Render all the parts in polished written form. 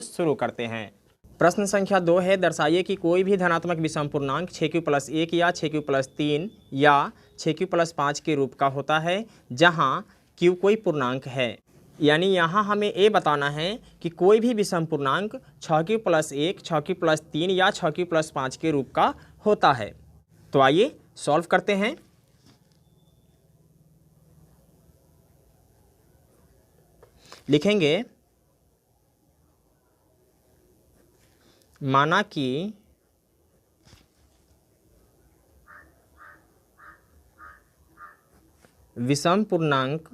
शुरू करते हैं। प्रश्न संख्या 2 है, दर्शाइए कि कोई भी धनात्मक विषम पूर्णांक 6q+1 या 6q+3 या 6q+5 के रूप का होता है जहां q कोई पूर्णांक है। यानी यहाँ हमें ये बताना है कि कोई भी विषम पूर्णांक 6q+1, 6q+3 या 6q+5 के रूप का होता है। तो आइए सॉल्व करते हैं। लिखेंगे माना कि विषम पूर्णांक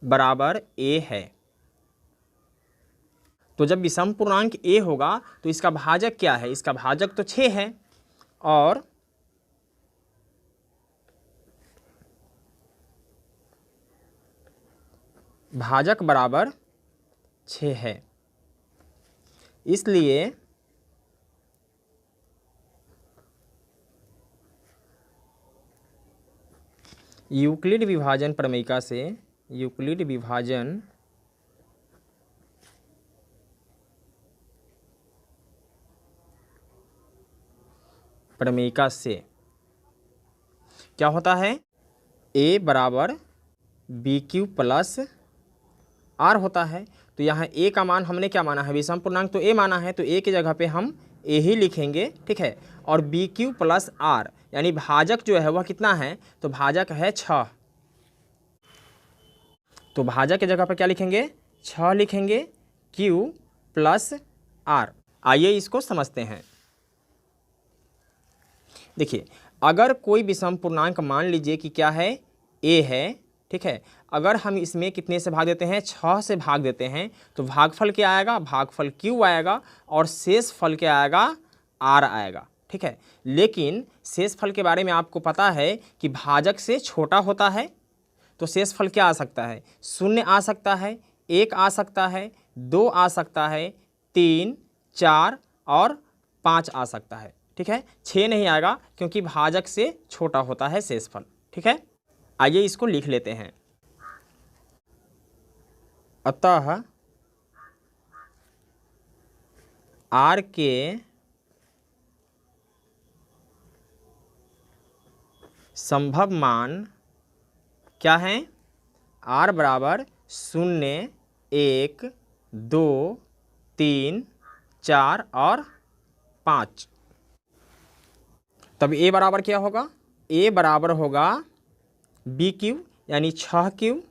बराबर a है। तो जब विषम पूर्णांक a होगा तो इसका भाजक क्या है? इसका भाजक तो 6 है और भाजक बराबर 6 है। इसलिए यूक्लिड विभाजन प्रमेयिका से क्या होता है? a बराबर BQ+R होता है। तो यहाँ a का मान हमने क्या माना है? विषम पूर्णांक तो a माना है, तो a की जगह पे हम a ही लिखेंगे, ठीक है। और BQ+R यानी भाजक जो है वह कितना है? तो भाजक है 6। तो भाजक की जगह पर क्या लिखेंगे? 6 लिखेंगे Q+R। आइए इसको समझते हैं। देखिए, अगर कोई विषम पूर्णांक मान लीजिए कि क्या है? a है, ठीक है। अगर हम इसमें कितने से भाग देते हैं? 6 से भाग देते हैं तो भागफल क्या आएगा? भागफल q आएगा और शेष फल क्या आएगा? r आएगा, ठीक है। लेकिन शेष फल के बारे में आपको पता है कि भाजक से छोटा होता है, तो शेष फल क्या आ सकता है? 0 आ सकता है, 1 आ सकता है, 2 आ सकता है, 3, 4 और 5 आ सकता है, ठीक है। 6 नहीं आएगा क्योंकि भाजक से छोटा होता है शेषफल, ठीक है। आइए इसको लिख लेते हैं। अतः r के संभव मान क्या है? r बराबर 0, 1, 2, 3, 4 और 5। तब a बराबर क्या होगा? a बराबर होगा BQ यानी 6Q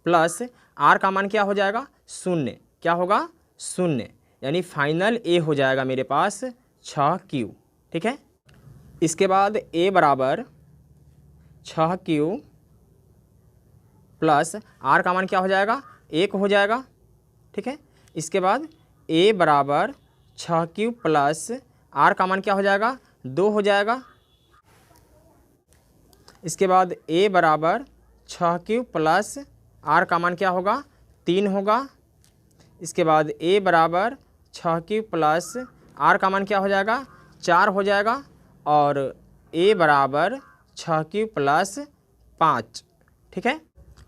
प्लस R का मान क्या हो जाएगा? 0। क्या होगा? 0 यानी फाइनल a हो जाएगा मेरे पास 6Q, ठीक है। इसके बाद a बराबर 6Q प्लस R का मान क्या हो जाएगा? 1 हो जाएगा, ठीक है। इसके बाद a बराबर 6Q प्लस R का मान क्या हो जाएगा? 2 हो जाएगा। इसके बाद a बराबर 6Q प्लस R का मान क्या होगा? 3 होगा। इसके बाद a बराबर 6Q प्लस R का मान क्या हो जाएगा? 4 हो जाएगा। और a बराबर 6Q प्लस 5, ठीक है।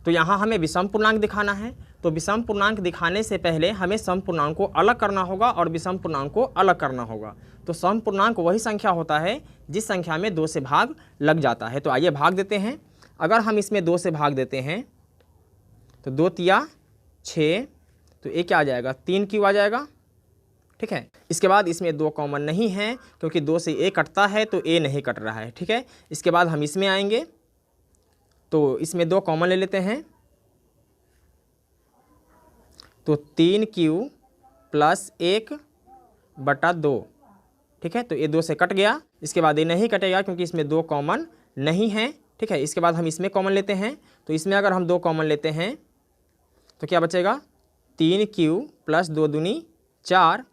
तो यहाँ हमें विषम पूर्णांक दिखाना है। तो विषम पूर्णांक दिखाने से पहले हमें सम पूर्णांक को अलग करना होगा और विषम पूर्णांक को अलग करना होगा। तो सम पूर्णांक वही संख्या होता है जिस संख्या में 2 से भाग लग जाता है। तो आइए भाग देते हैं। अगर हम इसमें 2 से भाग देते हैं तो 2 तिया 6, तो ये क्या आ जाएगा? 3Q आ जाएगा, ठीक है। इसके बाद इसमें 2 कॉमन नहीं है क्योंकि 2 से a कटता है तो a नहीं कट रहा है, ठीक है। इसके बाद हम इसमें आएंगे तो इसमें 2 कॉमन ले लेते हैं, तो 3Q प्लस 1 बटा 2, ठीक है। तो ये 2 से कट गया। इसके बाद ये नहीं कटेगा क्योंकि इसमें 2 कॉमन नहीं है, ठीक है। इसके बाद हम इसमें कॉमन लेते हैं, तो इसमें अगर हम 2 कॉमन लेते हैं तो क्या बचेगा? 3Q प्लस 2 दूनी 4,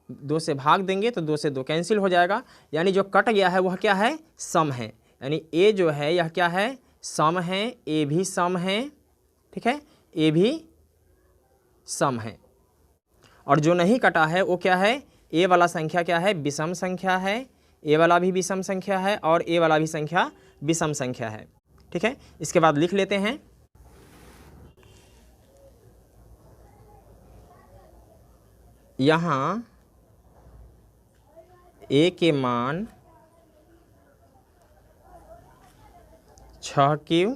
2 से भाग देंगे तो 2 से 2 कैंसिल हो जाएगा। यानी जो कट गया है वह क्या है? सम है। यानी a जो है यह क्या है? सम है। a भी सम है, ठीक है। a भी सम है। और जो नहीं कटा है वो क्या है? a वाला संख्या क्या है? विषम संख्या है। a वाला भी विषम संख्या है और a वाला भी संख्या विषम संख्या है, ठीक है। इसके बाद लिख लेते हैं। यहाँ a के मान 6q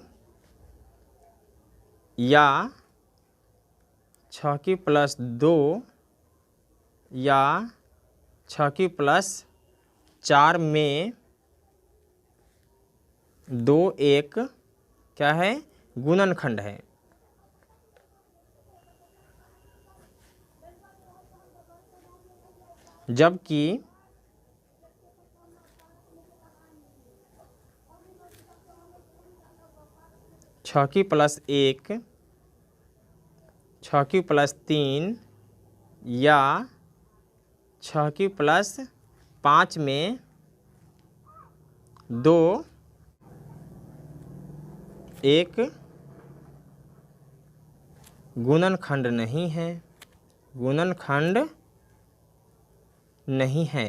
या 6q प्लस 2 या 6q प्लस 4 में 2 एक क्या है, गुणनखंड है। जबकि 6q प्लस 1, 6q प्लस 3 या 6q प्लस 5 में 2 एक गुणनखंड नहीं है, गुणनखंड नहीं है।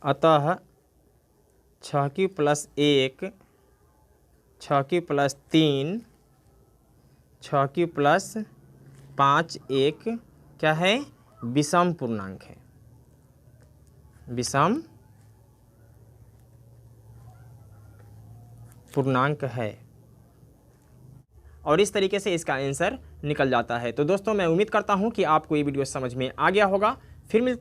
अतः 6q plus 1, 6q plus 3, 6q plus 5 एक क्या है, विषम पूर्णांक है, विषम पूर्णांक है। और इस तरीके से इसका आंसर निकल जाता है। तो दोस्तों मैं उम्मीद करता हूं कि आपको ये वीडियो समझ में आ गया होगा। फिर मिलते हैं